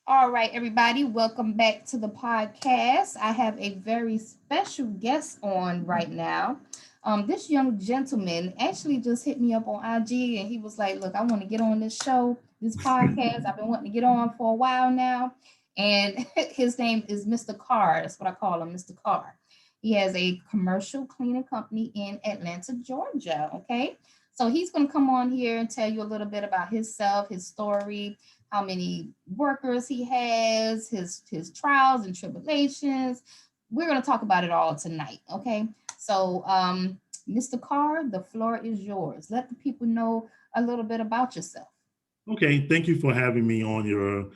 All right, everybody, welcome back to the podcast. I have a very special guest on right now. This young gentleman actually just hit me up on IG and he was like, look, I want to get on this show, this podcast. I've been wanting to get on for a while now. And his name is Mr. Carr. That's what I call him, Mr. Carr. He has a commercial cleaning company in Atlanta, Georgia. Okay. So he's going to come on here and tell you a little bit about himself, his story, how many workers he has, his trials and tribulations. We're going to talk about it all tonight, okay? So, Mr. Carr, the floor is yours. Let the people know a little bit about yourself. Okay, thank you for having me on your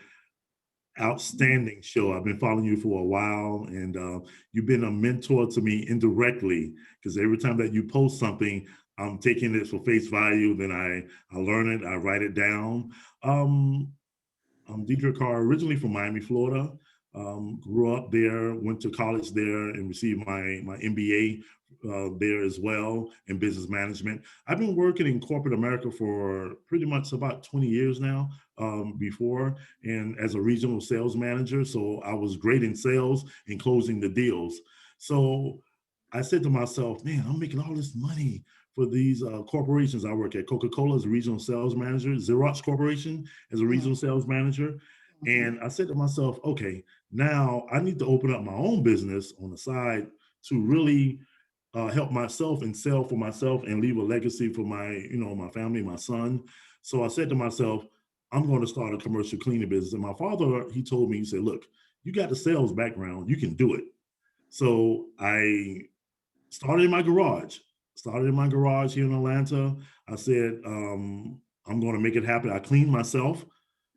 outstanding show. I've been following you for a while, and you've been a mentor to me indirectly because every time that you post something, I'm taking it for face value. Then I learn it, I write it down. Um, I'm Deidre Carr, originally from Miami, Florida. Grew up there, went to college there, and received my MBA there as well in business management. I've been working in corporate America for pretty much about 20 years now. Before, and as a regional sales manager, so I was great in sales and closing the deals. So I said to myself, man, I'm making all this money for these corporations. I work at Coca-Cola as a regional sales manager, Xerox Corporation as a Mhm, regional sales manager. mhm. And I said to myself, okay, now I need to open up my own business on the side to really help myself and sell for myself and leave a legacy for my family, my son. So I said to myself, I'm going to start a commercial cleaning business. And my father, he told me, he said, look, you got the sales background, you can do it. So I started in my garage. Started in my garage here in Atlanta. I said, I'm going to make it happen. I cleaned myself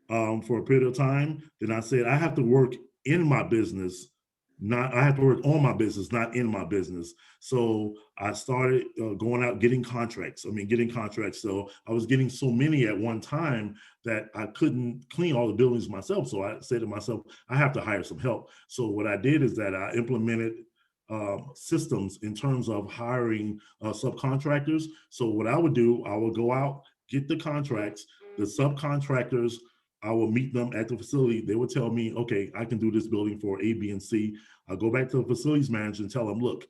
for a period of time. Then I said, I have to work in my business, not, I have to work on my business, not in my business. So I started going out getting contracts. Getting contracts. So I was getting so many at one time that I couldn't clean all the buildings myself. So I said to myself, I have to hire some help. So what I did is that I implemented systems in terms of hiring subcontractors. So what I would do, I would go out, get the contracts, the subcontractors, I will meet them at the facility. They would tell me, okay, I can do this building for A, B, and C. I'll go back to the facilities manager and tell them, look,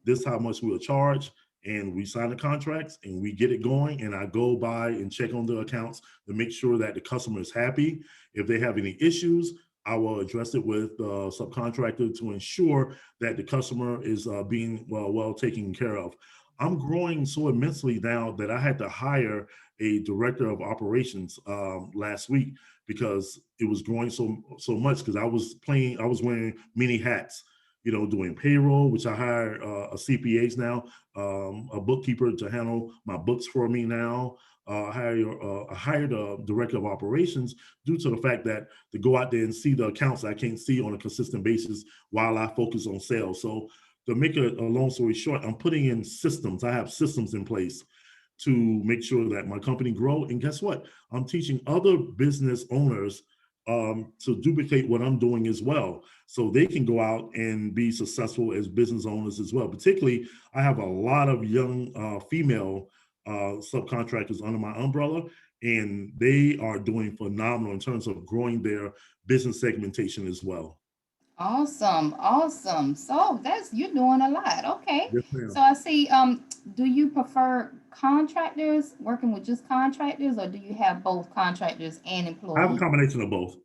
this is how much we'll charge. And we sign the contracts and we get it going. And I go by and check on the accounts to make sure that the customer is happy. If they have any issues, I will address it with the subcontractor to ensure that the customer is being well taken care of. I'm growing so immensely now that I had to hire a director of operations last week because it was growing so much because I was wearing many hats, doing payroll, which I hire a CPAs now, a bookkeeper to handle my books for me now. I hired a director of operations due to the fact that to go out there and see the accounts I can't see on a consistent basis while I focus on sales. So to make a long story short, I'm putting in systems. I have systems in place to make sure that my company grow. And guess what? I'm teaching other business owners to duplicate what I'm doing as well, so they can go out and be successful as business owners as well. Particularly, I have a lot of young female subcontractors under my umbrella, and they are doing phenomenal in terms of growing their business segmentation as well. Awesome, awesome. So that's you're doing a lot. Okay. Yes, So ma'am. I see. Do you prefer contractors working with just contractors, or do you have both contractors and I have a employees? combination of both.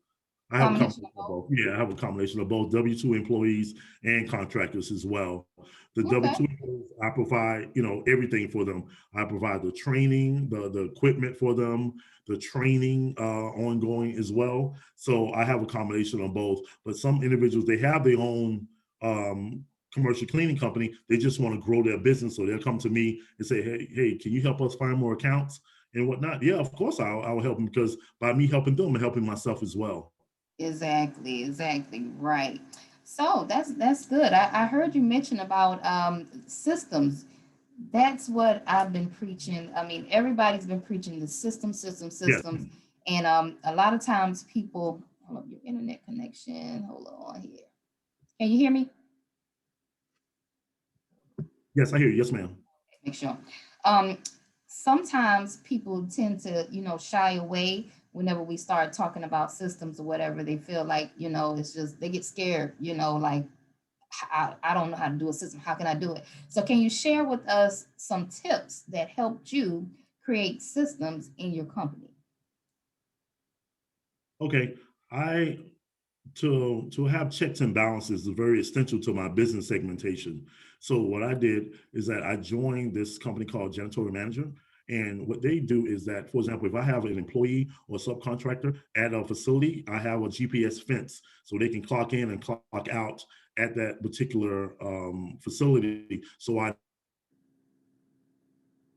I have a Combination of combination of both. both. Yeah, I have a combination of both W-2 employees and contractors as well. The W-2 Okay. employees, I provide, everything for them. I provide the training, the equipment for them, the training ongoing as well. So I have a combination of both. But some individuals, they have their own commercial cleaning company. They just want to grow their business. So they'll come to me and say, hey, can you help us find more accounts and whatnot? Yeah, of course I'll help them, because by me helping them, I'm helping myself as well. Exactly, exactly. Right. So that's good. I heard you mention about systems. That's what I've been preaching. I mean, everybody's been preaching the Yes. systems. And a lot of times people hold up your internet connection. Hold on here. Can you hear me? Yes, I hear you. Yes, ma'am. Make sure. Um, Sometimes people tend to, shy away whenever we start talking about systems or whatever, they feel like, it's just, they get scared, like, I don't know how to do a system. How can I do it? So can you share with us some tips that helped you create systems in your company? Okay. I to have checks and balances is very essential to my business segmentation. So what I did is that I joined this company called Janitorial Manager. And what they do is that, for example, if I have an employee or subcontractor at a facility, I have a GPS fence so they can clock in and clock out at that particular facility. So I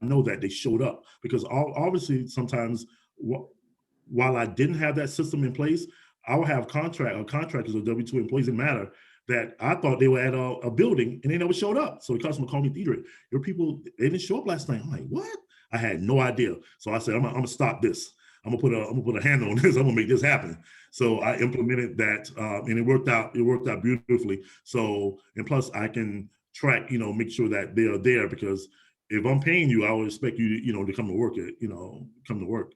know that they showed up because obviously sometimes while I didn't have that system in place, I would have contractors or W-2 employees, didn't matter, that I thought they were at a building and they never showed up. So the customer called me, Deidre, your people, they didn't show up last night. I'm like, what? I had no idea. So I said, I'm gonna stop this. I'm gonna put a handle on this. I'm gonna make this happen. So I implemented that, and it worked out. It worked out beautifully. So, and plus, I can track, make sure that they are there, because if I'm paying you, I would expect you, to come to work. Come to work.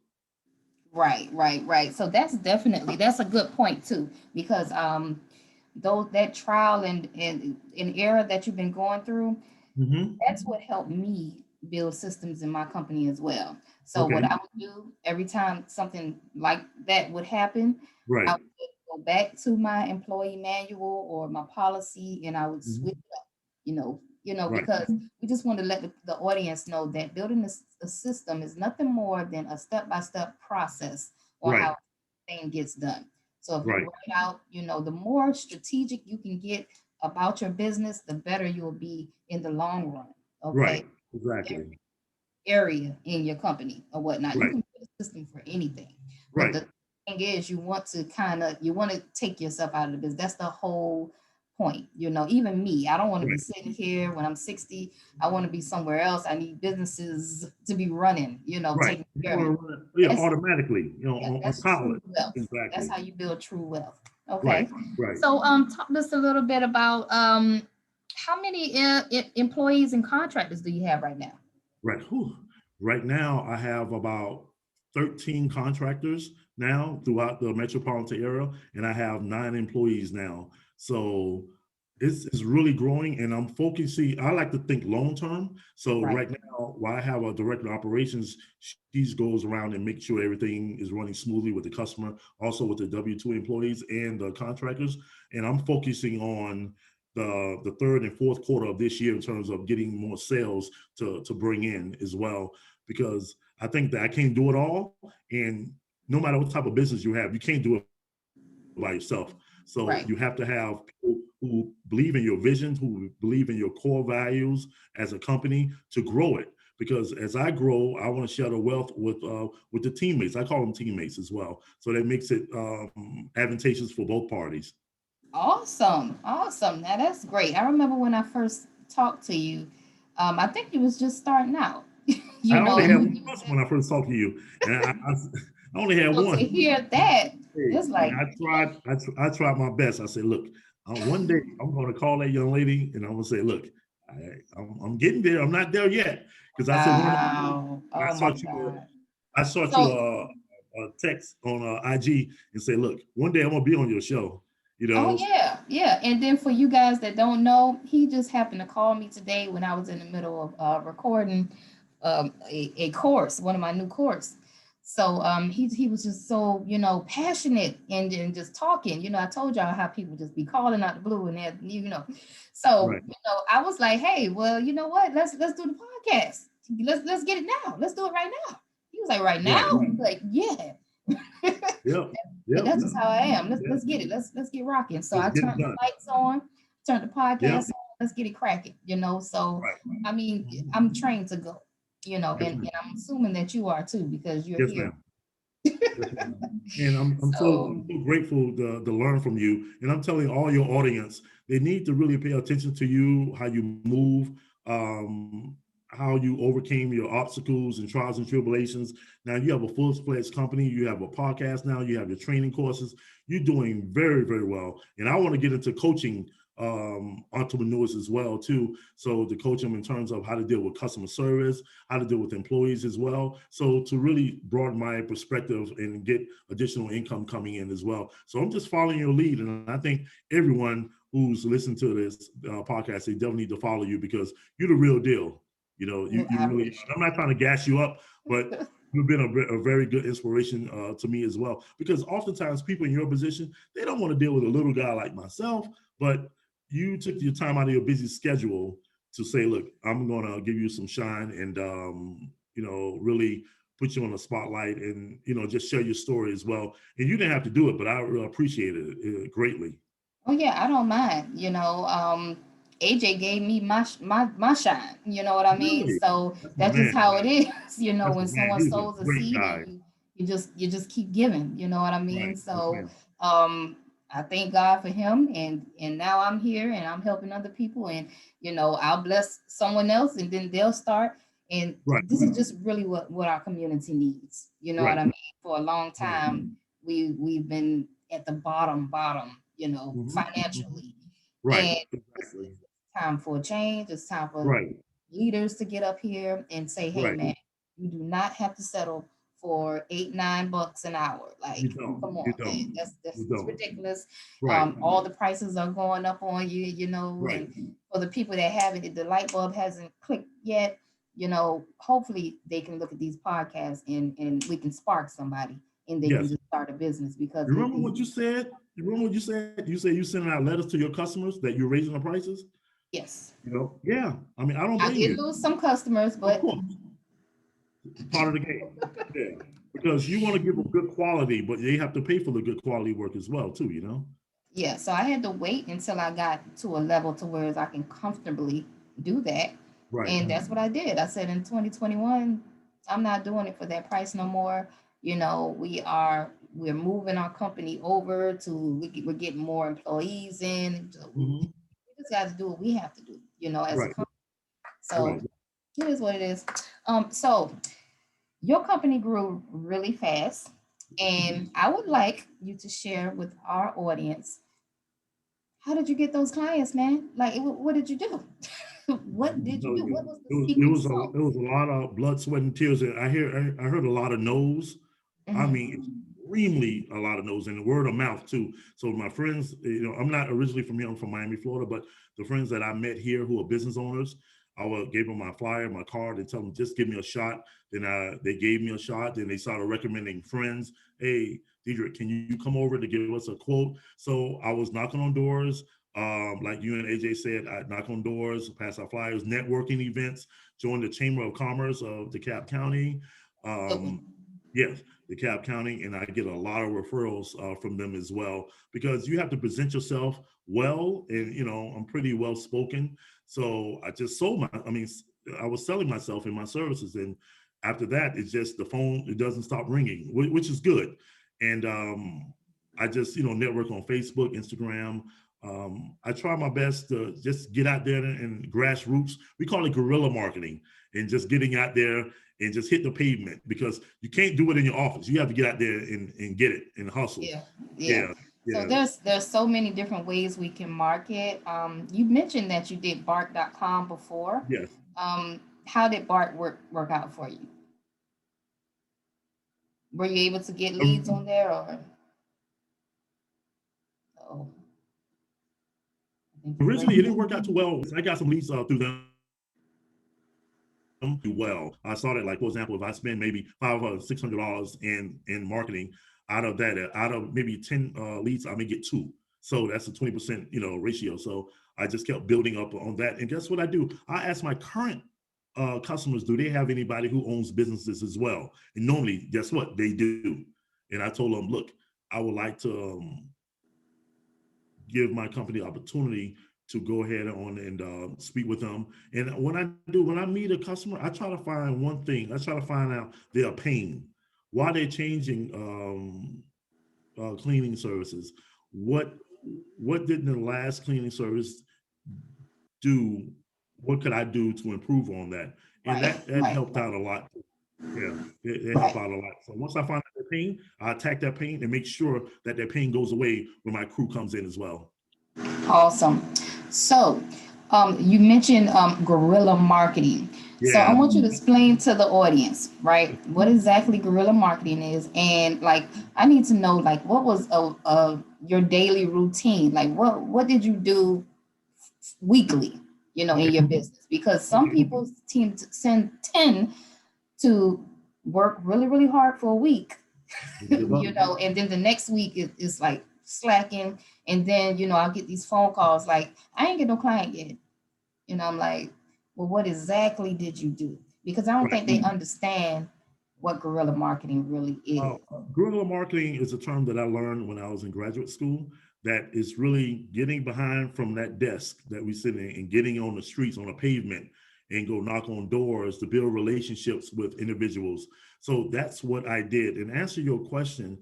Right, right, right. So that's a good point too, because those that trial and error that you've been going through, Hmm. that's what helped me build systems in my company as well. So what Okay. I would do every time something like that would happen, I Right. would go back to my employee manual or my policy, and I would switch Mhm. up, Right. because we just want to let the audience know that building a system is nothing more than a step-by-step process on Right. how thing gets done. So if you Right. write out, the more strategic you can get about your business, the better you'll be in the long run. Right. Okay. Exactly. Area in your company or whatnot. You Right. can put a system for anything. But Right. the thing is you want to take yourself out of the business. That's the whole point. Even me, I don't want to be Right. sitting here when I'm 60. I want to be somewhere else. I need businesses to be running, Right. taking You care of me. want to run it, yeah, That's automatically, Yeah, on that's true pilot. wealth. That's Exactly. how you build true wealth. Right. Okay. Right. So talk to us a little bit about how many employees and contractors do you have right now? Right. Whew. Right now, I have about 13 contractors now throughout the metropolitan area, and I have 9 employees now. So it's really growing, and I'm focusing. I like to think long term. So Right. right now, while I have a director of operations, she goes around and makes sure everything is running smoothly with the customer, also with the W-2 employees and the contractors. And I'm focusing on the third and fourth quarter of this year in terms of getting more sales to bring in as well, because I think that I can't do it all. And no matter what type of business you have, you can't do it by yourself. So Right. you have to have people who believe in your vision, who believe in your core values as a company to grow it. Because as I grow, I want to share the wealth with the teammates. I call them teammates as well. So that makes it advantageous for both parties. Awesome. Awesome. Now that's great. I remember when I first talked to you, I think you was just starting out, I only had and one you was customer when I first talked to you, and I only had so to one. hear that, Hey, it's like, I tried my best. I said, look, one day I'm going to call that young lady and I'm going to say, look, I'm getting there. I'm not there yet. Because I said, wow. I Oh my shot you, God. I shot you So, a text on IG and say, look, one day I'm going to be on your show, you oh know? yeah, yeah. And then for you guys that don't know, he just happened to call me today when I was in the middle of recording a course, one of my new course. So he was just so passionate and just talking. I told y'all how people just be calling out the blue and that So Right, I was like, hey, well, you know what? Let's do the podcast. Let's get it now. Let's do it right now. He was like, right now? right. Like, yeah. Yep, And yep, that's just how I am. Let's yep. get it. Let's get rocking. So Let's I get it turned the done. lights on, turned the Yep, podcast on. Let's get it cracking. So right. I mean, Mhm. I'm trained to go. Yes, And ma'am. I'm assuming that you are too because you're Yes, here. ma'am. Yes, ma'am. And I'm So so grateful to learn from you. And I'm telling all your audience, they need to really pay attention to you, how you move, how you overcame your obstacles and trials and tribulations. Now you have a full-fledged company, you have a podcast now, you have your training courses. You're doing very, very well. And I want to get into coaching entrepreneurs as well too. So to coach them in terms of how to deal with customer service, how to deal with employees as well. So to really broaden my perspective and get additional income coming in as well. So I'm just following your lead, and I think everyone who's listening to this podcast, they definitely need to follow you because you're the real deal. Well, You I really. appreciate I'm not trying to gas you up, but it. you've been a very good inspiration to me as well. Because oftentimes people in your position, they don't want to deal with a little guy like myself, but you took your time out of your busy schedule to say, look, I'm going to give you some shine and, really put you on the spotlight and, just share your story as well. And you didn't have to do it, but I really appreciated it greatly. Oh yeah, I don't mind. AJ gave me my shine. You know what I mean? Really? So That's my that's just man. how it is. That's When my man. someone He's a sows a great seed guy. and you just keep giving. You know what I mean? Right. Yes, So ma'am. I thank God for him, and now I'm here and I'm helping other people, and I'll bless someone else, and then they'll start. And Right. this is just really what our community needs. You know what Right. I mean? For a long Right. time, we've been at the bottom, Hmm. Hmm. financially. Right. And Exactly. it's time for a change. It's time for Right. leaders to get up here and say, hey Right. man, you do not have to settle for $8, $9 an hour. You Like, don't. come You on, man. don't. That's You it's don't. ridiculous. Right. All the prices are going up on you, Right. and for the people that haven't, the light bulb hasn't clicked yet, hopefully they can look at these podcasts and we can spark somebody and they can Yes. just start a business because You it remember is. what you said? You remember what you said? You said you sending out letters to your customers that you're raising the prices? Yes. Yeah. I mean, I don't I blame did you. lose some customers, Of but course. Part of the game. Yeah. Because you want to give them good quality, but they have to pay for the good quality work as well, too. yeah, so I had to wait until I got to a level to where I can comfortably do that. Right. And that's what I did. I said in 2021, I'm not doing it for that price no more. We're moving our company over to we're getting more employees in. So Hmm. we just got to do what we have to do, as a Right. company. So Right. it is what it is. So your company grew really fast, and I would like you to share with our audience, how did you get those clients, man? Like, what did you do? What did you Tell do? you, What was the it secret was a sauce? it was a lot of blood, sweat, and tears. And I heard a lot of no's. I mean, Hmm. extremely a lot of no's, and word of mouth too. So my friends, I'm not originally from here. I'm from Miami, Florida, but the friends that I met here who are business owners, gave them my flyer, my card, and tell them just give me a shot. Then they gave me a shot. Then they started recommending friends. Hey, Deidre, can you come over to give us a quote? So I was knocking on doors. Like you and AJ said, I knock on doors, pass out flyers, networking events, join the Chamber of Commerce of DeKalb County. Good one. Um, yes, DeKalb County, and I get a lot of referrals from them as well because you have to present yourself well, and I'm pretty well spoken. So I just sold I mean, I was selling myself and my services, and after that, it's just the phone. It doesn't stop ringing, which is good. And I just network on Facebook, Instagram. I try my best to just get out there and grassroots. We call it guerrilla marketing, and just getting out there and just hit the pavement because you can't do it in your office. You have to get out there and get it and hustle. Yeah, yeah. Yeah, So yeah, there's so many different ways we can market. You mentioned that you did Bark.com before. yes. How did Bark work out for you? Were you able to get leads Um, on there, or oh, I think you're Originally, it breaking didn't up. work out too well. I got some leads through them do well. I started like, for example, if I spend maybe $500 or $600 in marketing, out of maybe 10 leads, I may get two. So that's a 20% ratio. So I just kept building up on that. And guess what I do? I ask my current customers, do they have anybody who owns businesses as well? And normally, guess what? They do. And I told them, look, I would like to give my company opportunity to go ahead on and speak with them. And when I meet a customer, I try to find one thing. I try to find out their pain, why they're changing cleaning services. What what did the last cleaning service do? What could I do to improve on that? And Right, that right, helped out a lot. Yeah, it helped right. out a lot. So once I find out their pain, I attack that pain and make sure that their pain goes away when my crew comes in as well. Awesome. So, you mentioned guerrilla marketing. So, I Yeah. want you to explain to the audience, right, what exactly guerrilla marketing is, and like, I need to know, like, what was your daily routine? Like, what did you do weekly, in Okay. your business? Because some Okay. people tend to work really, really hard for a week, And give up. and then the next week is like slacking. And then, I'll get these phone calls like, I ain't get no client yet. I'm like, well, what exactly did you do? Because I don't Right. think they understand what guerrilla marketing really Uh, is. Guerrilla marketing is a term that I learned when I was in graduate school. That is really getting behind from that desk that we sit in and getting on the streets, on the pavement, and go knock on doors to build relationships with individuals. So that's what I did. And answer your question,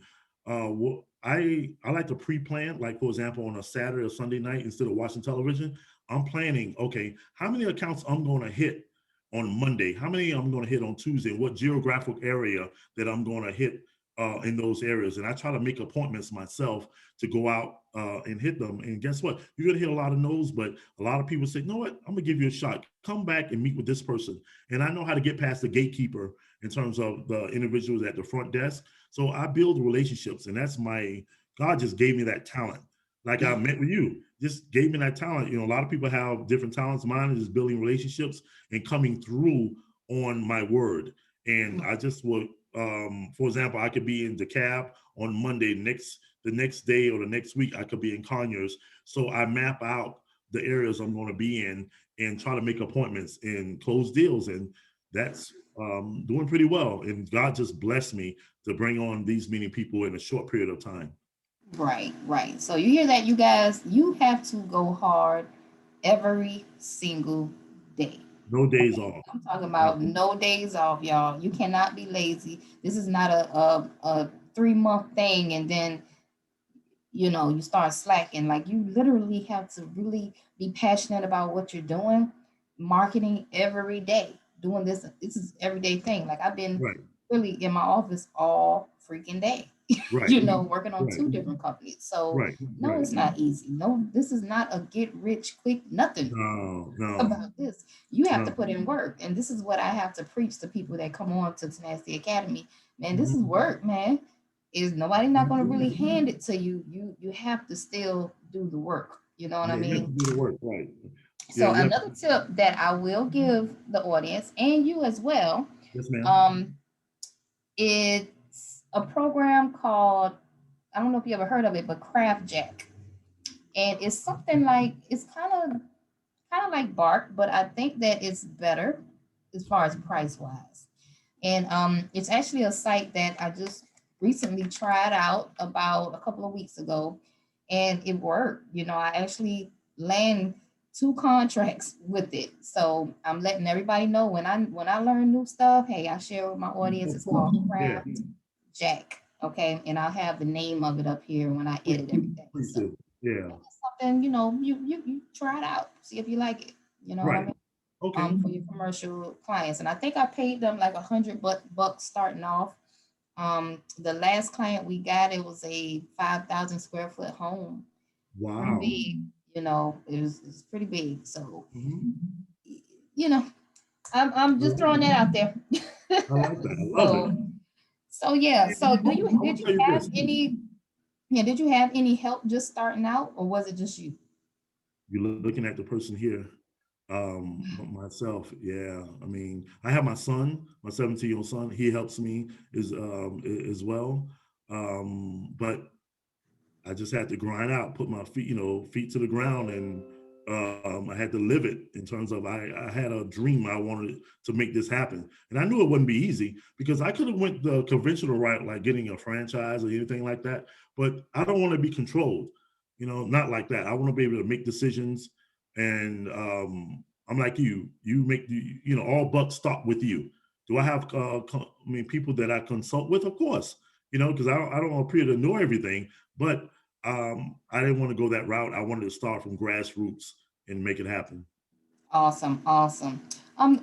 I like to pre-plan. Like for example, on a Saturday or Sunday night, instead of watching television, I'm planning. Okay, how many accounts I'm going to hit on Monday? How many I'm going to hit on Tuesday? What geographic area that I'm going to hit in those areas. And I try to make appointments myself to go out and hit them. And guess what? You're going to hear a lot of no's, but a lot of people say, you know what? I'm going to give you a shot. Come back and meet with this person. And I know how to get past the gatekeeper in terms of the individuals at the front desk. So I build relationships. And that's God just gave me that talent. Like I met with you, just gave me that talent. A lot of people have different talents. Mine is just building relationships and coming through on my word. And I just would for example, I could be in DeKalb on Monday. The next day or the next week, I could be in Conyers. So I map out the areas I'm going to be in and try to make appointments and close deals. And that's doing pretty well. And God just blessed me to bring on these many people in a short period of time. Right, right. So you hear that, you guys? You have to go hard every single day. No days Okay, off. I'm talking Uh, about no days off, y'all. You cannot be lazy. This is not a 3 month thing, and then you start slacking. Like, you literally have to really be passionate about what you're doing. Marketing every day, doing this is everyday thing. Like, I've been right, really in my office all freaking day, right, working on right, 2 different companies. So right, no, right. it's not easy. No, this is not a get rich quick nothing No, no, about this. You have to no. put in work. And this is what I have to preach to people that come on to Tenacity Academy. Man, this is Mhm. work, man. Is nobody not going to really hand it to you. You have to still do the work. You know what I Yeah, you have to mean? do the work, right? Yeah, So you have to. another tip that I will give the audience and you as well, Yes, ma'am. um, it's a program called, I don't know if you ever heard of it, but Craft Jack. And it's something like, it's kind of like Bark, but I think that it's better as far as price wise. And it's actually a site that I just recently tried out about a couple of weeks ago, and it worked. I actually land 2 contracts with it. So I'm letting everybody know when I learn new stuff. Hey, I share with my audience. Of It's course. called Yeah. Craft Jack. Okay, and I'll have the name of it up here when I Please, edit everything. please So do. Yeah. it's something, you try it out, see if you like it. You know what I Right. mean? Okay. For your commercial clients. And I think I paid them like $100 starting off. The last client we got, it was a 5,000 square foot home, pretty Wow. big. It was pretty big. So, Mhm. you know, I'm I just like throwing that. that out there. I like that. I love it. So yeah. So I will did you tell you have this. any yeah, did you have any help just starting out, or was it just you? You're looking at the person here. Myself, yeah. I mean, I have my son, my 17-year-old son. He helps me as well. But I just had to grind out, put my feet, feet to the ground, and I had to live it in terms of I had a dream I wanted to make this happen, and I knew it wouldn't be easy because I could have went the conventional route, like getting a franchise or anything like that. But I don't want to be controlled, not like that. I want to be able to make decisions, and I'm like you. You make all bucks stop with you. Do I have people that I consult with? Of course, because I don't appear to know everything, but I didn't want to go that route. I wanted to start from grassroots and make it happen. Awesome, awesome.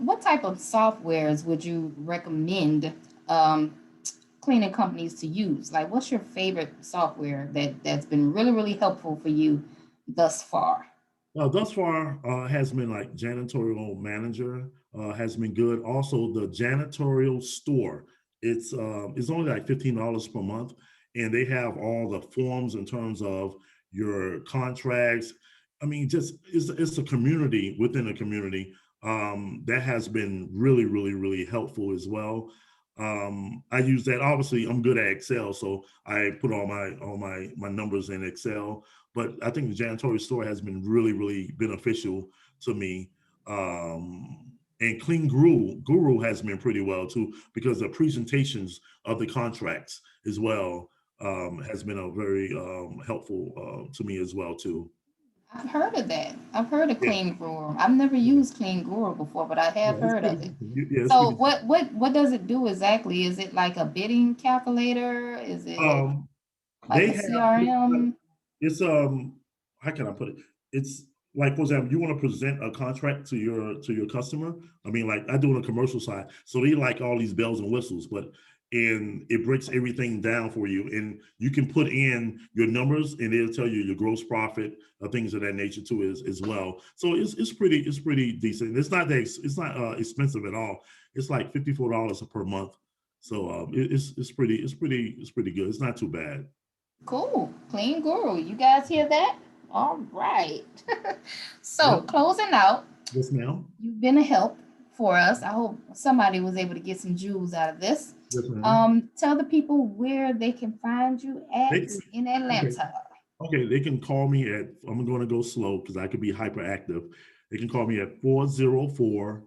What type of softwares would you recommend um, cleaning companies to use? Like, what's your favorite software that's been really, really helpful for you thus far? Thus far, has been like janitorial manager, has been good. Also, the janitorial store. It's only like $15 per month, and they have all the forms in terms of your contracts. I mean, just it's a community within a community, that has been really, really, really helpful as well. I use that. Obviously, I'm good at Excel, so I put all my numbers in Excel, but I think the janitorial store has been really, really beneficial to me. And Clean Guru has been pretty well too, because the presentations of the contracts as well, has been a very, helpful, to me as well too. I've heard of that. I've heard of Yeah, Clean Guru. I've never yeah, used Clean Guru before, but I yeah, have it's heard pretty of it. decent. Yeah, it's So pretty. what does it do exactly? Is it like a bidding calculator? Is it Um, like they a have CRM? it's how can I put it? It's like, for example, you want to present a contract to your customer. I mean, like I do on the commercial side, so they like all these bells and whistles, but and it breaks everything down for you, and you can put in your numbers, and it'll tell you your gross profit, things of that nature too, as well. So it's pretty decent. It's not expensive at all. It's like $54 per month. So it's pretty good. It's not too bad. Cool. Clean Guru. You guys hear that? All right. So Yep. closing out, Yes, ma'am. you've been a help for us. I hope somebody was able to get some jewels out of this. Yes, ma'am. Tell the people where they can find you They at can, in okay. Atlanta. Okay, they can call me at, I'm going to go slow because I could be hyperactive. They can call me at 404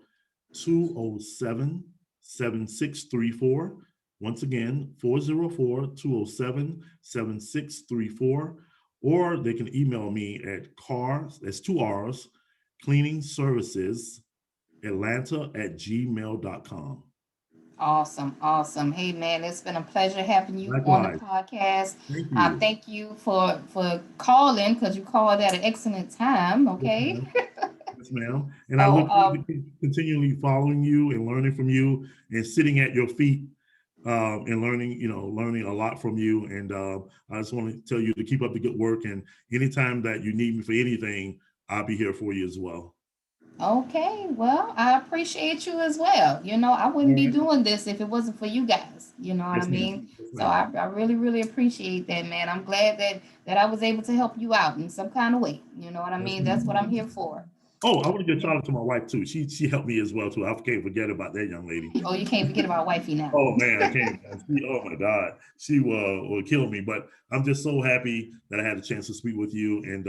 207 7634. Once again, 404 207 7634. Or they can email me at Carr, that's two R's, cleaning services, Atlanta@gmail.com. Awesome, awesome. Hey man, it's been a pleasure having you on the Likewise. podcast. Thank you. Thank you for calling because you called at an excellent time. Yes, Okay. ma'am. Yes, ma'am. And I So look forward to continually following you and learning from you and sitting at your feet, and learning, learning a lot from you. And I just want to tell you to keep up the good work. And anytime that you need me for anything, I'll be here for you as well. okay, well, I appreciate you as well. I All wouldn't be right. doing this if it wasn't for you guys. You know what I Yes, ma'am. mean? Yes, So ma'am. I really, really appreciate that, man. I'm glad that I was able to help you out in some kind of way. You know what I Yes, mean? That's what I'm ma'am. here for. Oh, I want to give shout out to my wife too. She helped me as well too. I can't forget about that young lady. Oh, you can't forget about wifey now. Oh man, I can't. Oh my God, she will kill me. But I'm just so happy that I had a chance to speak with you. And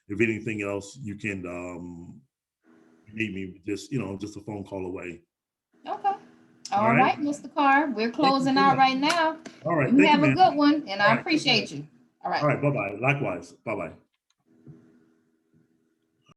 if anything else, you can, you need me, just a phone call away. Okay. All All right. right, Mr. Carr. We're Thank you closing so out much. right now. All right. You Thank you, have a man. good one, and All I right. Take care. appreciate you. All All right. right. Bye bye. Likewise. Bye bye.